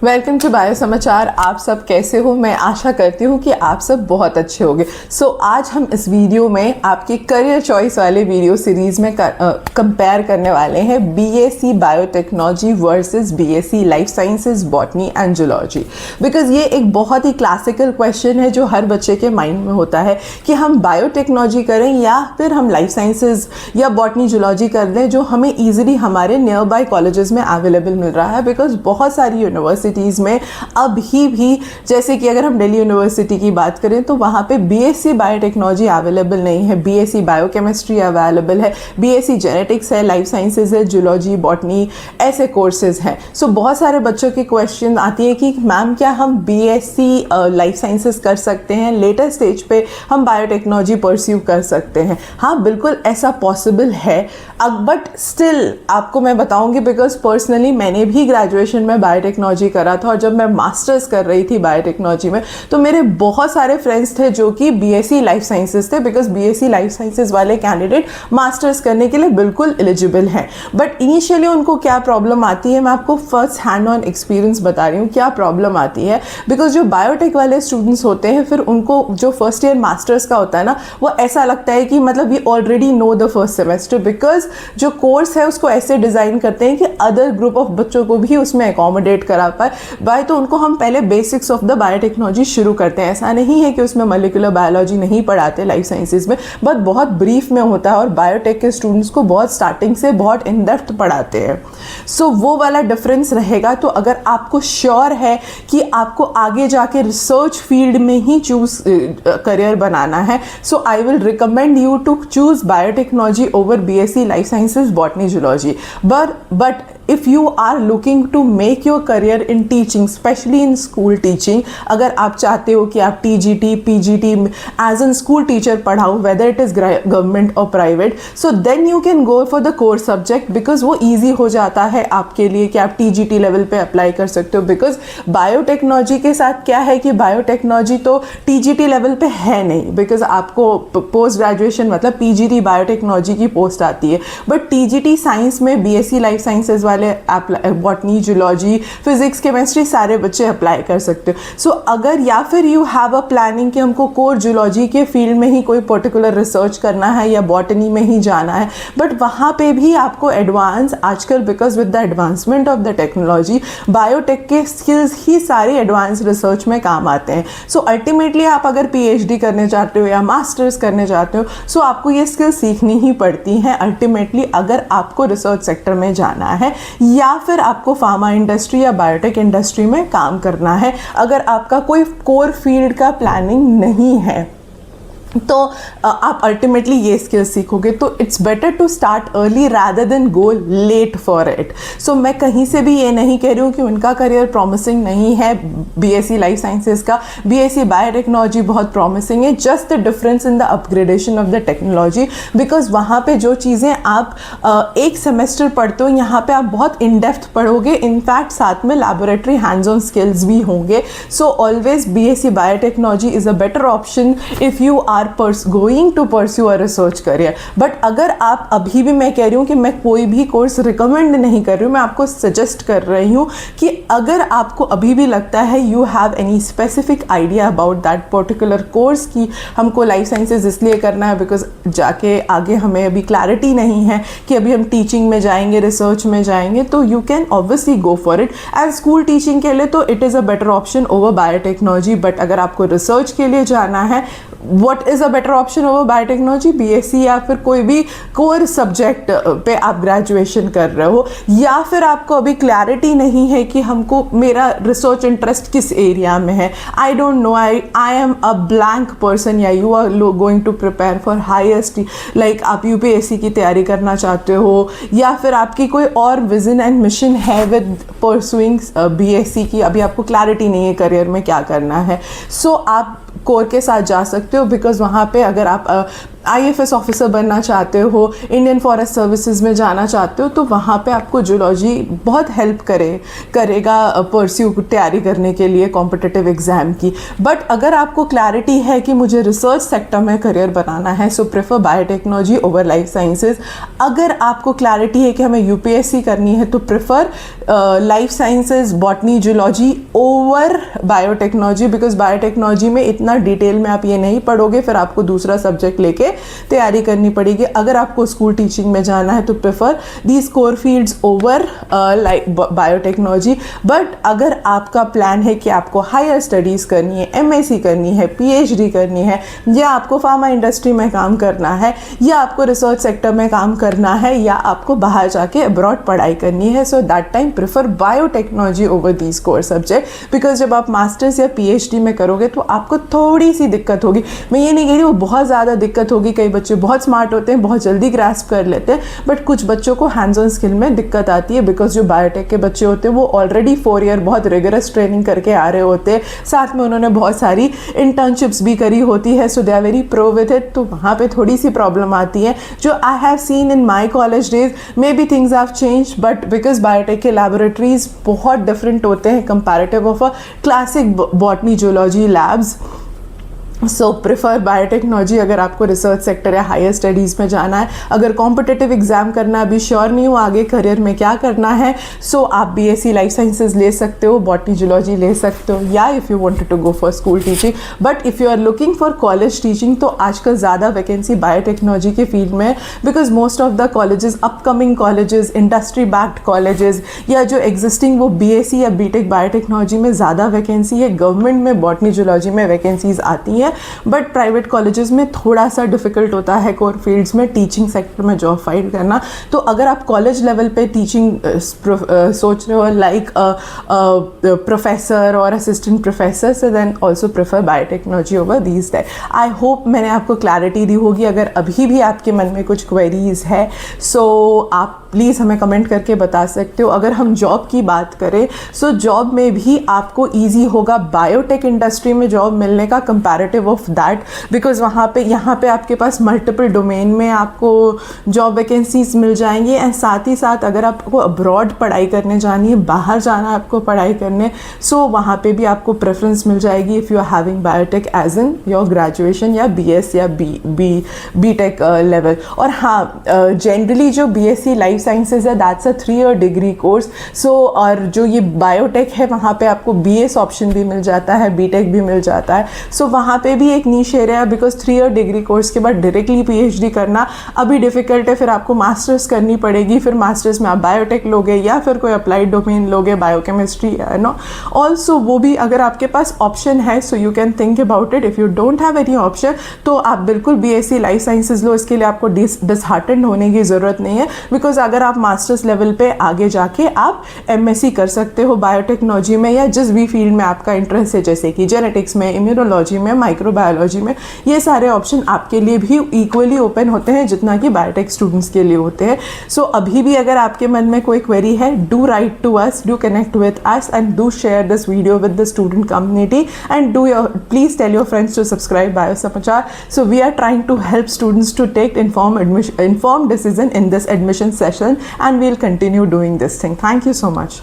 Welcome to bio समाचार। आप सब कैसे हो? मैं आशा करती हूँ कि आप सब बहुत अच्छे होंगे। आज हम इस वीडियो में आपके करियर चॉइस वाले वीडियो सीरीज़ में कंपेयर करने वाले हैं BSc biotechnology versus BSc life sciences botany and zoology. Because ये एक बहुत ही क्लासिकल क्वेश्चन है जो हर बच्चे के माइंड में होता है कि हम बायोटेक्नोलॉजी करें या फिर हम लाइफ साइंसेज या बॉटनी जूलॉजी कर लें, जो हमें ईजिली हमारे नियर बाय कॉलेजेस में अवेलेबल मिल रहा है। बिकॉज बहुत सारी यूनिवर्सिटीज़ में अभी भी, जैसे कि अगर हम दिल्ली यूनिवर्सिटी की बात करें तो वहाँ पे बीएससी बायोटेक्नोलॉजी अवेलेबल नहीं है, बीएससी बायोकेमिस्ट्री अवेलेबल है, बीएससी जेनेटिक्स है, लाइफ साइंसेज है, जूलॉजी, बॉटनी, ऐसे कोर्सेज हैं। बहुत सारे बच्चों की क्वेश्चन आती है कि मैम क्या हम बीएससी लाइफ साइंसेज कर सकते हैं, लेटर स्टेज पे हम बायोटेक्नोलॉजी परस्यू कर सकते हैं? हाँ, बिल्कुल ऐसा पॉसिबल है। बट स्टिल आपको मैं बताऊंगी, बिकॉज पर्सनली मैंने भी ग्रेजुएशन में बायोटेक्नोलॉजी करा था और जब मैं मास्टर्स कर रही थी बायोटेक्नोलॉजी में तो मेरे बहुत सारे फ्रेंड्स थे जो कि बीएससी लाइफ साइंसेज थे। बिकॉज बीएससी लाइफ साइंसेज वाले कैंडिडेट मास्टर्स करने के लिए बिल्कुल एलिजिबल हैं। बट इनिशियली उनको क्या प्रॉब्लम आती है, मैं आपको फर्स्ट हैंड ऑन एक्सपीरियंस बता रही हूँ क्या प्रॉब्लम आती है। बिकॉज जो बायोटेक वाले स्टूडेंट्स होते हैं, फिर उनको जो फर्स्ट ईयर मास्टर्स का होता है ना, वो ऐसा लगता है कि मतलब we already know the first semester. Because जो कोर्स है उसको ऐसे डिज़ाइन करते हैं कि अदर ग्रुप ऑफ बच्चों को भी उसमें अकोमोडेट करा पाए। तो उनको हम पहले बेसिक्स ऑफ द बायोटेक्नोलॉजी शुरू करते हैं। ऐसा नहीं है कि उसमें मॉलिक्यूलर बायोलॉजी नहीं पढ़ाते लाइफ साइंसेज में, बट बहुत ब्रीफ में होता है और बायोटेक के स्टूडेंट्स को बहुत स्टार्टिंग से बहुत इन डेप्थ पढ़ाते हैं। वो वाला डिफरेंस रहेगा। तो अगर आपको श्योर है कि आपको आगे जाके रिसर्च फील्ड में ही चूज करियर बनाना है, so I will recommend you to choose biotechnology over BSc life sciences botany zoology. But if you are looking to make your career in teaching, especially in school teaching, अगर आप चाहते हो कि आप TGT, PGT as a school teacher पढ़ाओ, whether it is government or private, so then you can go for the core subject, because वो easy हो जाता है आपके लिए कि आप TGT लेवल पे अप्लाई कर सकते हो। बिकॉज बायोटेक्नोलॉजी के साथ क्या है कि बायोटेक्नोलॉजी तो TGT लेवल पे है नहीं, बिकॉज आपको पोस्ट ग्रेजुएशन मतलब PGT बायोटेक्नोलॉजी की पोस्ट आती है। बट TGT साइंस में BSc लाइफ साइंसेज वाले बॉटनी, जूलॉजी, फिजिक्स, केमिस्ट्री सारे बच्चे अप्लाई कर सकते हो। अगर या फिर यू हैव अ प्लानिंग कि हमको कोर जूलॉजी के फील्ड में ही कोई पर्टिकुलर रिसर्च करना है या बॉटनी में ही जाना है, बट वहाँ पे भी आपको एडवांस आजकल, because with the advancement of the technology, biotech के स्किल्स ही सारे एडवांस रिसर्च में काम आते हैं। अल्टीमेटली आप अगर PhD करने चाहते हो या मास्टर्स करने चाहते हो, आपको ये स्किल्स सीखनी ही पड़ती हैं अल्टीमेटली, अगर आपको रिसर्च सेक्टर में जाना है या फिर आपको फार्मा इंडस्ट्री या बायोटेक इंडस्ट्री में काम करना है। अगर आपका कोई कोर फील्ड का प्लानिंग नहीं है तो आप अल्टीमेटली ये स्किल सीखोगे। तो it's better to start early rather than go late for it. मैं कहीं से भी ये नहीं कह रही हूँ कि उनका करियर प्रॉमिसिंग नहीं है, बीएससी लाइफ साइंसेज का, बीएससी बायोटेक्नोलॉजी बहुत प्रॉमिसिंग है। Just the difference in the upgradation of the technology, because वहाँ पे जो चीज़ें आप एक सेमेस्टर पढ़ते हो, यहाँ पे आप बहुत इन डेप्थ पढ़ोगे। इनफैक्ट साथ में लैबोरेटरी हैंड्स ऑन स्किल्स भी होंगे। Always BSc biotechnology is a better option if you are going to pursue a research career. But अगर आप, अभी भी मैं कह रही हूँ कि मैं कोई भी कोर्स रिकमेंड नहीं कर रही हूँ, मैं आपको सजेस्ट कर रही हूँ कि अगर आपको अभी भी लगता है you have any specific idea about that particular course कि हमको लाइफ साइंसेज इसलिए करना है बिकॉज जाके आगे हमें अभी क्लैरिटी नहीं है कि अभी हम टीचिंग में जाएंगे, रिसर्च में जाएंगे, तो you can obviously go for it. As school teaching के लिए तो it is a better option over biotechnology. But अगर आपको रिसर्च के लिए जाना है, what is a better option over biotechnology? BSc या फिर कोई भी कोर सब्जेक्ट पे आप ग्रेजुएशन कर रहे हो, या फिर आपको अभी क्लैरिटी नहीं है कि हमको, मेरा रिसर्च इंटरेस्ट किस एरिया में है, I don't know, I am a blank person, या you are going to prepare for highest, like आप यूपीएससी की तैयारी करना चाहते हो, या फिर आपकी कोई और विजन एंड मिशन है विद परसुइंग बीएससी की, अभी आपको क्लैरिटी नहीं है करियर में क्या करना है, आप कोर के साथ जा सकते हो। बिकॉज वहाँ पे अगर आप IFS ऑफिसर बनना चाहते हो, इंडियन फॉरेस्ट सर्विसेज में जाना चाहते हो, तो वहाँ पे आपको जूलॉजी बहुत हेल्प करेगा परस्यू तैयारी करने के लिए कॉम्पिटिटिव एग्ज़ाम की। बट अगर आपको क्लैरिटी है कि मुझे रिसर्च सेक्टर में करियर बनाना है, so prefer biotechnology over life sciences. अगर आपको क्लैरिटी है कि हमें UPSC करनी है, तो prefer life sciences, botany, zoology over biotechnology, because biotechnology में इतना डिटेल में आप ये नहीं पढ़ोगे, फिर आपको दूसरा सब्जेक्ट लेके तैयारी करनी पड़ेगी। अगर आपको स्कूल टीचिंग में जाना है तो prefer these core fields over like biotechnology. But अगर आपका प्लान है कि आपको हायर स्टडीज़ करनी है, MSc करनी है, PhD करनी है, या आपको फार्मा इंडस्ट्री में काम करना है, या आपको रिसर्च सेक्टर में काम करना है, या आपको बाहर जाके अब्रॉड पढ़ाई करनी है, so that time prefer biotechnology over these core subject. Because जब आप मास्टर्स या PhD में करोगे तो आपको थोड़ी सी दिक्कत होगी। मैं ये नहीं कह रही वो बहुत ज़्यादा दिक्कत होगी, कई बच्चे बहुत स्मार्ट होते हैं, बहुत जल्दी ग्रास्प कर लेते हैं, बट कुछ बच्चों को हैंड्स ऑन स्किल में दिक्कत आती है। बिकॉज जो बायोटेक के बच्चे होते हैं वो ऑलरेडी 4 ईयर बहुत रिगरस ट्रेनिंग करके आ रहे होते हैं, साथ में उन्होंने बहुत सारी इंटर्नशिप्स भी करी होती है, so they are very pro with it. तो वहाँ पे थोड़ी सी प्रॉब्लम आती है जो I have seen in my college days. Maybe things have change, but because biotech के लैबोरेटरीज बहुत डिफरेंट होते हैं comparative of a classic botany zoology labs. So prefer biotechnology अगर आपको रिसर्च सेक्टर या हायर स्टडीज़ में जाना है। अगर कॉम्पिटिटिव एग्जाम करना है, अभी श्योर नहीं हूँ आगे करियर में क्या करना है, सो आप BSc लाइफ साइंसेज ले सकते हो, बॉटनी जूलॉजी ले सकते हो, या if you wanted to go for school teaching. But if you are looking for college teaching, तो आजकल ज़्यादा वैकेंसी बायोटेक्नोलॉजी के फील्ड में है, because most of the colleges, upcoming colleges, industry backed colleges, या जो एग्जिस्टिंग वो BSc या BTech बायोटेक्नोलॉजी में ज़्यादा वैकेंसी है। गवर्नमेंट में बॉटनी जूलॉजी में वैकेंसीज आती हैं, बट प्राइवेट कॉलेजेस में थोड़ा सा डिफिकल्ट होता है कोर फील्ड्स में टीचिंग सेक्टर में जॉब फाइंड करना। तो अगर आप कॉलेज लेवल पे टीचिंग सोच रहे हो, लाइक प्रोफेसर और assistant professor, so then also prefer biotechnology over these day. I hope मैंने आपको क्लैरिटी दी होगी। अगर अभी भी आपके मन में कुछ क्वेरीज है, सो आप प्लीज़ हमें कमेंट करके बता सकते हो। अगर हम जॉब की बात करें, सो जॉब में भी आपको ईजी होगा बायोटेक इंडस्ट्री में जॉब मिलने का कंपैरेटिव ऑफ दैट, बिकॉज यहाँ पे आपके पास मल्टीपल डोमेन में आपको जॉब वैकेंसीज मिल जाएंगी। एंड साथ ही साथ अगर आपको अब्रॉड पढ़ाई करने जानी है, बाहर जाना है आपको पढ़ाई करने, सो वहाँ पे भी आपको प्रेफरेंस मिल जाएगी if you are having biotech as in your graduation या BS या BTech लेवल। और हाँ, जनरली जो BSc लाइफ साइंसेज है, that's a 3 year degree course. So और जो ये बायोटेक है, वहाँ पे आपको BS ऑप्शन भी मिल जाता है, BTech भी मिल जाता है। सो वहाँ पे भी एक नीश एरिया है, बिकॉज 3 ईयर डिग्री कोर्स के बाद डायरेक्टली PhD करना अभी डिफिकल्ट है। फिर आपको मास्टर्स करनी पड़ेगी, फिर मास्टर्स में आप बायोटेक लोगे या फिर कोई अप्लाइड डोमेन लोगे, बायोकेमिस्ट्री है नो। ऑल्सो वो भी अगर आपके पास ऑप्शन है, so you can think about it. If you don't have any option, तो आप बिल्कुल BSc लाइफ साइंसेज लो, इसके लिए आपको डिसहार्टेंड होने की ज़रूरत नहीं है। बिकॉज अगर आप मास्टर्स लेवल पे आगे जाके आप MSc कर सकते हो बायोटेक्नोलॉजी में, या जिस भी फील्ड में आपका इंटरेस्ट है, जैसे कि जेनेटिक्स में, इम्यूनोलॉजी में, माइक्रोबायोलॉजी में, ये सारे ऑप्शन आपके लिए भी इक्वली ओपन होते हैं जितना कि बायोटेक स्टूडेंट्स के लिए होते हैं। सो अभी भी अगर आपके मन में कोई क्वेरी है, do write to us, do connect with us, and do share this video with the student community, and please tell your friends to subscribe bio Samachar. So we are trying to help students to take informed decision in this admission session, and we'll continue doing this thing. Thank you so much.